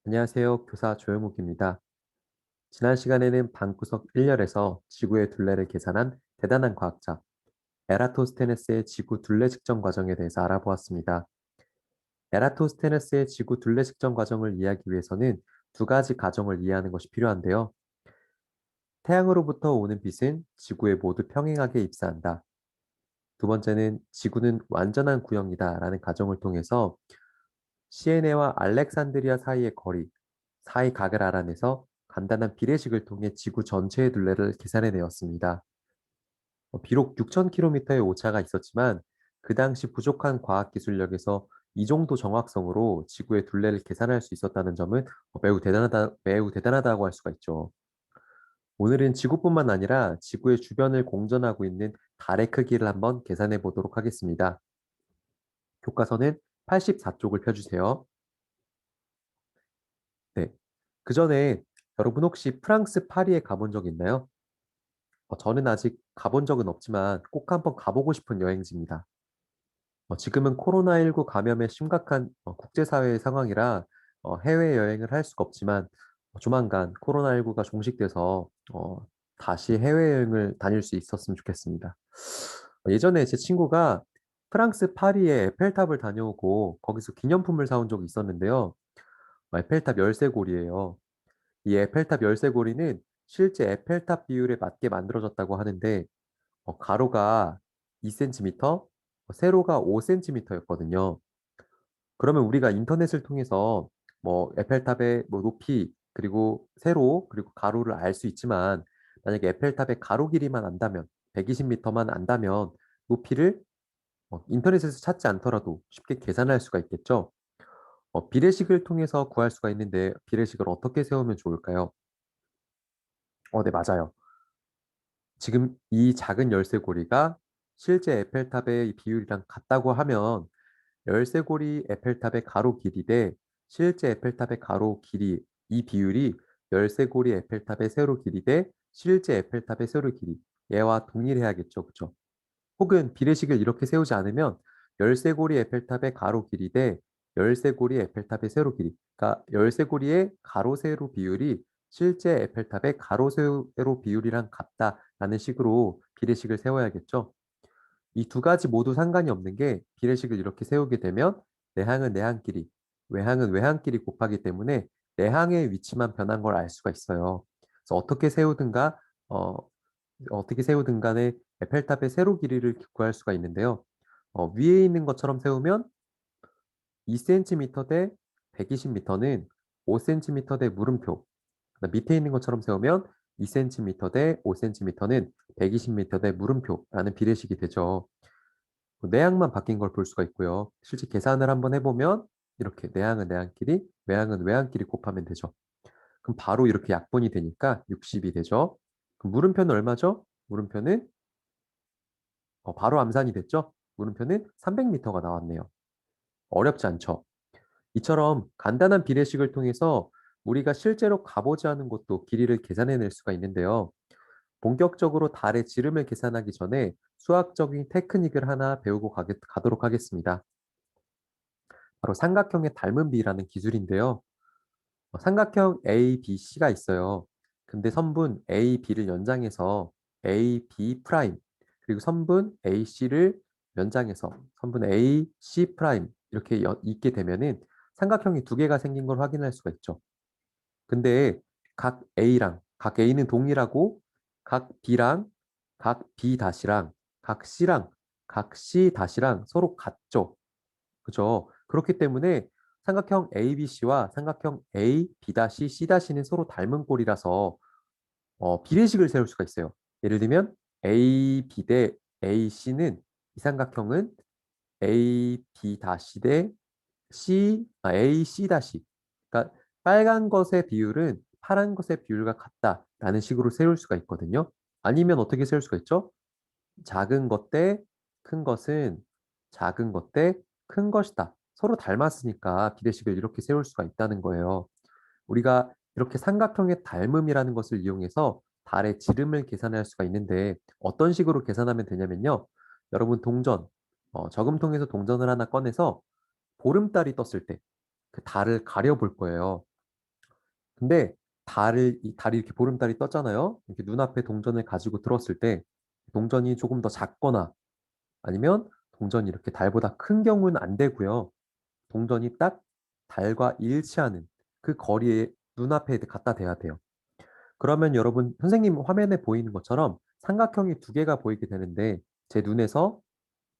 안녕하세요. 교사 조영욱입니다. 지난 시간에는 방구석 1열에서 지구의 둘레를 계산한 대단한 과학자 에라토스테네스의 지구 둘레 측정 과정에 대해서 알아보았습니다. 에라토스테네스의 지구 둘레 측정 과정을 이해하기 위해서는 두 가지 가정을 이해하는 것이 필요한데요. 태양으로부터 오는 빛은 지구에 모두 평행하게 입사한다. 두 번째는 지구는 완전한 구형이다 라는 가정을 통해서 시에네와 알렉산드리아 사이의 거리, 사이 각을 알아내서 간단한 비례식을 통해 지구 전체의 둘레를 계산해내었습니다. 비록 6,000km의 오차가 있었지만 그 당시 부족한 과학기술력에서 이 정도 정확성으로 지구의 둘레를 계산할 수 있었다는 점은 매우 대단하다고 할 수가 있죠. 오늘은 지구뿐만 아니라 지구의 주변을 공전하고 있는 달의 크기를 한번 계산해 보도록 하겠습니다. 교과서는 84쪽을 펴주세요. 네. 그 전에 여러분 혹시 프랑스 파리에 가본 적 있나요? 저는 아직 가본 적은 없지만 꼭 한번 가보고 싶은 여행지입니다. 지금은 코로나19 감염의 심각한 국제사회의 상황이라 해외여행을 할 수가 없지만 조만간 코로나19가 종식돼서 다시 해외여행을 다닐 수 있었으면 좋겠습니다. 예전에 제 친구가 프랑스 파리의 에펠탑을 다녀오고 거기서 기념품을 사온 적이 있었는데요. 에펠탑 열쇠고리예요. 이 에펠탑 열쇠고리는 실제 에펠탑 비율에 맞게 만들어졌다고 하는데 가로가 2cm, 세로가 5cm였거든요. 그러면 우리가 인터넷을 통해서 뭐 에펠탑의 뭐 높이, 그리고 세로, 그리고 가로를 알 수 있지만 만약에 에펠탑의 가로 길이만 안다면 120m만 안다면 높이를 인터넷에서 찾지 않더라도 쉽게 계산할 수가 있겠죠. 비례식을 통해서 구할 수가 있는데 비례식을 어떻게 세우면 좋을까요? 네, 맞아요. 지금 이 작은 열쇠고리가 실제 에펠탑의 비율이랑 같다고 하면 열쇠고리 에펠탑의 가로 길이 대 실제 에펠탑의 가로 길이, 이 비율이 열쇠고리 에펠탑의 세로 길이 대 실제 에펠탑의 세로 길이, 얘와 동일해야겠죠. 그죠? 혹은 비례식을 이렇게 세우지 않으면 열쇠고리 에펠탑의 가로 길이 대 열쇠고리 에펠탑의 세로 길이, 그러니까 열쇠고리의 가로 세로 비율이 실제 에펠탑의 가로 세로 비율이랑 같다라는 식으로 비례식을 세워야겠죠. 이 두 가지 모두 상관이 없는 게 비례식을 이렇게 세우게 되면 내항은 내항끼리, 외항은 외항끼리 곱하기 때문에 내항의 위치만 변한 걸 알 수가 있어요. 그래서 어, 어떻게 세우든 간에 에펠탑의 세로 길이를 구할 수가 있는데요. 위에 있는 것처럼 세우면 2cm 대 120m는 5cm 대 물음표. 밑에 있는 것처럼 세우면 2cm 대 5cm는 120m 대 물음표라는 비례식이 되죠. 내항만 바뀐 걸 볼 수가 있고요. 실제 계산을 한번 해보면 이렇게 내항은 내항끼리, 외항은 외항끼리 곱하면 되죠. 그럼 바로 이렇게 약분이 되니까 60이 되죠. 그럼 물음표는 얼마죠? 물음표는 바로 암산이 됐죠? 물음표는 300m가 나왔네요. 어렵지 않죠? 이처럼 간단한 비례식을 통해서 우리가 실제로 가보지 않은 곳도 길이를 계산해낼 수가 있는데요. 본격적으로 달의 지름을 계산하기 전에 수학적인 테크닉을 하나 배우고 가도록 하겠습니다. 바로 삼각형의 닮은 비라는 기술인데요. 삼각형 ABC가 있어요. 근데 선분 AB를 연장해서 AB 프라임, 그리고 선분 AC를 연장해서 선분 AC 프라임 이렇게 있게 되면은 삼각형이 두 개가 생긴 걸 확인할 수가 있죠. 근데 각 A는 동일하고 각 B랑 각 B 다시랑 각 C랑 각 C 다시랑 서로 같죠. 그죠? 그렇기 때문에 삼각형 ABC와 삼각형 AB-C-C는 서로 닮은 꼴이라서 비례식을 세울 수가 있어요. 예를 들면 AB 대 AC는 이 삼각형은 AB- 대 AC-. 그러니까 빨간 것의 비율은 파란 것의 비율과 같다라는 식으로 세울 수가 있거든요. 아니면 어떻게 세울 수가 있죠? 작은 것 대 큰 것은 작은 것 대 큰 것이다. 서로 닮았으니까 비례식을 이렇게 세울 수가 있다는 거예요. 우리가 이렇게 삼각형의 닮음이라는 것을 이용해서 달의 지름을 계산할 수가 있는데 어떤 식으로 계산하면 되냐면요. 여러분 저금통에서 동전을 하나 꺼내서 보름달이 떴을 때 그 달을 가려 볼 거예요. 근데 이 달이 이렇게 보름달이 떴잖아요. 이렇게 눈앞에 동전을 가지고 들었을 때 동전이 조금 더 작거나 아니면 동전이 이렇게 달보다 큰 경우는 안 되고요. 동전이 딱 달과 일치하는 그 거리에 눈앞에 갖다 대야 돼요. 그러면 여러분 선생님 화면에 보이는 것처럼 삼각형이 두 개가 보이게 되는데 제 눈에서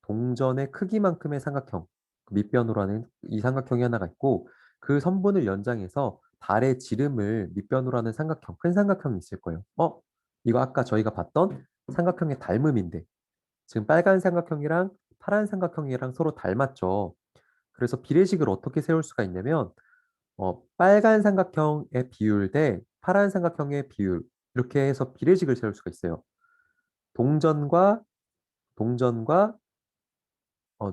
동전의 크기만큼의 삼각형, 그 밑변으로 하는 이 삼각형이 하나가 있고 그 선분을 연장해서 달의 지름을 밑변으로 하는 삼각형, 큰 삼각형이 있을 거예요. 이거 아까 저희가 봤던 삼각형의 닮음인데 지금 빨간 삼각형이랑 파란 삼각형이랑 서로 닮았죠. 그래서 비례식을 어떻게 세울 수가 있냐면 빨간 삼각형의 비율 대 파란 삼각형의 비율 이렇게 해서 비례식을 세울 수가 있어요. 동전과 동전과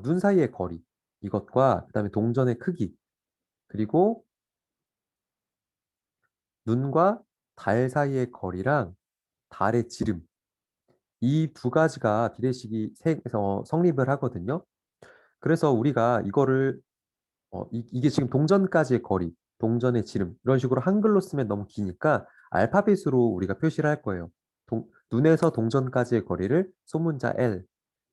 눈 사이의 거리 이것과 그다음에 동전의 크기 그리고 눈과 달 사이의 거리랑 달의 지름 이 두 가지가 비례식이 성립을 하거든요. 그래서 우리가 이거를 이게 지금 동전까지의 거리, 동전의 지름 이런 식으로 한글로 쓰면 너무 기니까 알파벳으로 우리가 표시를 할 거예요. 눈에서 동전까지의 거리를 소문자 L,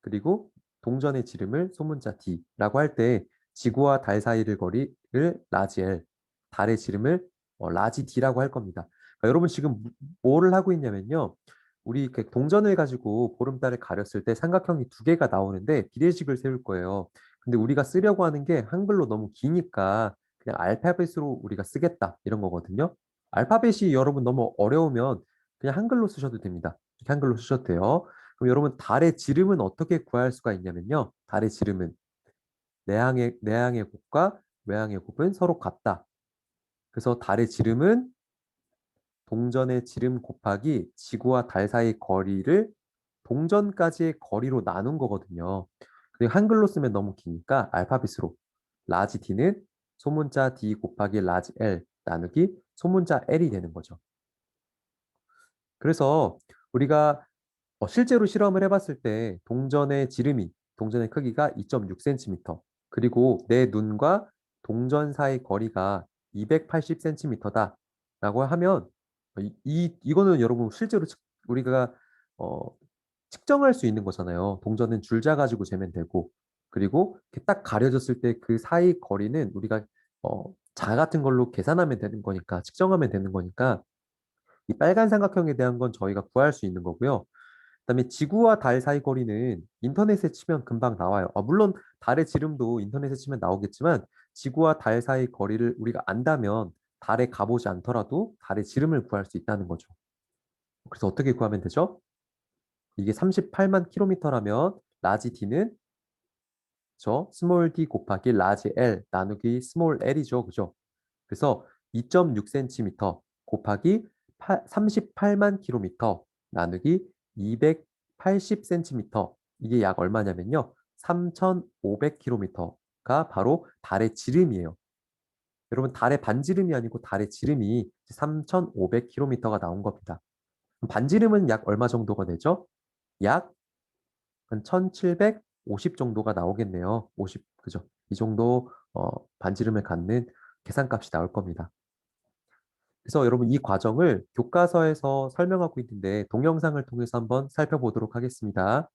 그리고 동전의 지름을 소문자 D라고 할 때 지구와 달 사이를 거리를 라지 L, 달의 지름을 라지 D라고 할 겁니다. 그러니까 여러분 지금 뭐를 하고 있냐면요. 우리 그 동전을 가지고 보름달을 가렸을 때 삼각형이 두 개가 나오는데 비례식을 세울 거예요. 근데 우리가 쓰려고 하는 게 한글로 너무 기니까 그냥 알파벳으로 우리가 쓰겠다 이런 거거든요. 알파벳이 여러분 너무 어려우면 그냥 한글로 쓰셔도 됩니다. 이렇게 한글로 쓰셔도 돼요. 그럼 여러분 달의 지름은 어떻게 구할 수가 있냐면요. 달의 지름은 내향의 곱과 외향의 곱은 서로 같다. 그래서 달의 지름은 동전의 지름 곱하기 지구와 달 사이 거리를 동전까지의 거리로 나눈 거거든요. 그리고 한글로 쓰면 너무 기니까 알파벳으로 라지 D는 소문자 D 곱하기 라지 L 나누기 소문자 L이 되는 거죠. 그래서 우리가 실제로 실험을 해봤을 때 동전의 크기가 2.6cm, 그리고 내 눈과 동전 사이 거리가 280cm다 라고 하면 이거는 여러분 실제로 우리가 어, 측정할 수 있는 거잖아요. 동전은 줄자 가지고 재면 되고 그리고 이렇게 딱 가려졌을 때 그 사이 거리는 우리가 자 같은 걸로 계산하면 되는 거니까 측정하면 되는 거니까 이 빨간 삼각형에 대한 건 저희가 구할 수 있는 거고요. 그다음에 지구와 달 사이 거리는 인터넷에 치면 금방 나와요. 물론 달의 지름도 인터넷에 치면 나오겠지만 지구와 달 사이 거리를 우리가 안다면 달에 가보지 않더라도 달의 지름을 구할 수 있다는 거죠. 그래서 어떻게 구하면 되죠? 이게 38만 킬로미터라면 라지 D는 스몰 d 곱하기 라지 L 나누기 스몰 L이죠. 그죠? 그래서 2.6cm 곱하기 38만 킬로미터 나누기 280cm 이게 약 얼마냐면요. 3,500km가 바로 달의 지름이에요. 여러분 달의 반지름이 아니고 달의 지름이 3,500km가 나온 겁니다. 반지름은 약 얼마 정도가 되죠? 약 한 1750 정도가 나오겠네요. 50, 그죠? 이 정도 반지름을 갖는 계산값이 나올 겁니다. 그래서 여러분 이 과정을 교과서에서 설명하고 있는데 동영상을 통해서 한번 살펴보도록 하겠습니다.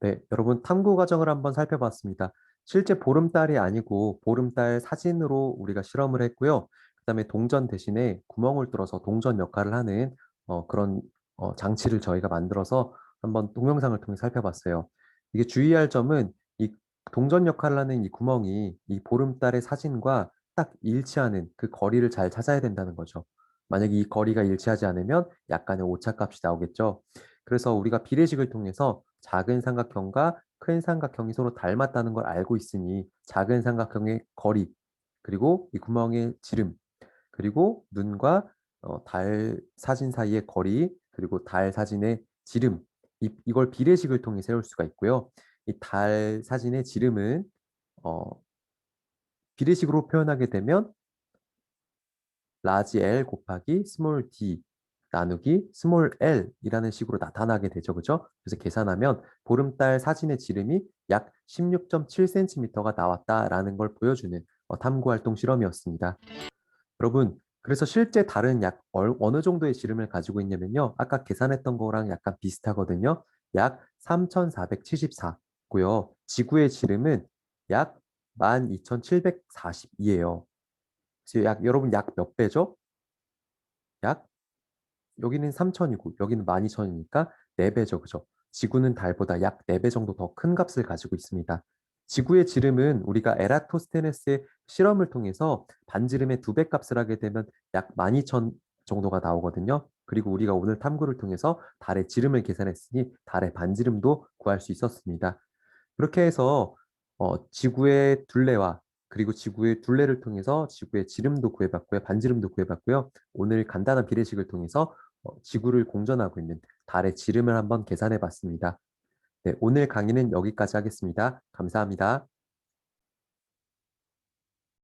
네. 여러분 탐구 과정을 한번 살펴봤습니다. 실제 보름달이 아니고 보름달 사진으로 우리가 실험을 했고요. 그다음에 동전 대신에 구멍을 뚫어서 동전 역할을 하는 그런 장치를 저희가 만들어서 한번 동영상을 통해 살펴봤어요. 이게 주의할 점은 이 동전 역할을 하는 이 구멍이 이 보름달의 사진과 딱 일치하는 그 거리를 잘 찾아야 된다는 거죠. 만약에 이 거리가 일치하지 않으면 약간의 오차값이 나오겠죠. 그래서 우리가 비례식을 통해서 작은 삼각형과 큰 삼각형이 서로 닮았다는 걸 알고 있으니 작은 삼각형의 거리, 그리고 이 구멍의 지름, 그리고 눈과 달 사진 사이의 거리, 그리고 달 사진의 지름, 이걸 비례식을 통해 세울 수가 있고요. 이 달 사진의 지름은 어, 비례식으로 표현하게 되면 라지 L 곱하기 스몰 d 나누기 스몰 l이라는 식으로 나타나게 되죠. 그죠? 그래서 계산하면 보름달 사진의 지름이 약 16.7cm가 나왔다라는 걸 보여주는 탐구활동 실험이었습니다. 여러분, 그래서 실제 달은 약 어느 정도의 지름을 가지고 있냐면요. 아까 계산했던 거랑 약간 비슷하거든요. 약 3,474고요. 지구의 지름은 약 12,742예요. 여러분 약 몇 배죠? 약 여기는 3천이고 여기는 12,000이니까 4배죠. 그죠? 지구는 달보다 약 4배 정도 더 큰 값을 가지고 있습니다. 지구의 지름은 우리가 에라토스테네스의 실험을 통해서 반지름의 2배 값을 하게 되면 약 12,000 정도가 나오거든요. 그리고 우리가 오늘 탐구를 통해서 달의 지름을 계산했으니 달의 반지름도 구할 수 있었습니다. 그렇게 해서 지구의 둘레와 그리고 지구의 둘레를 통해서 지구의 지름도 구해봤고요. 반지름도 구해봤고요. 오늘 간단한 비례식을 통해서 지구를 공전하고 있는 달의 지름을 한번 계산해 봤습니다. 네, 오늘 강의는 여기까지 하겠습니다. 감사합니다.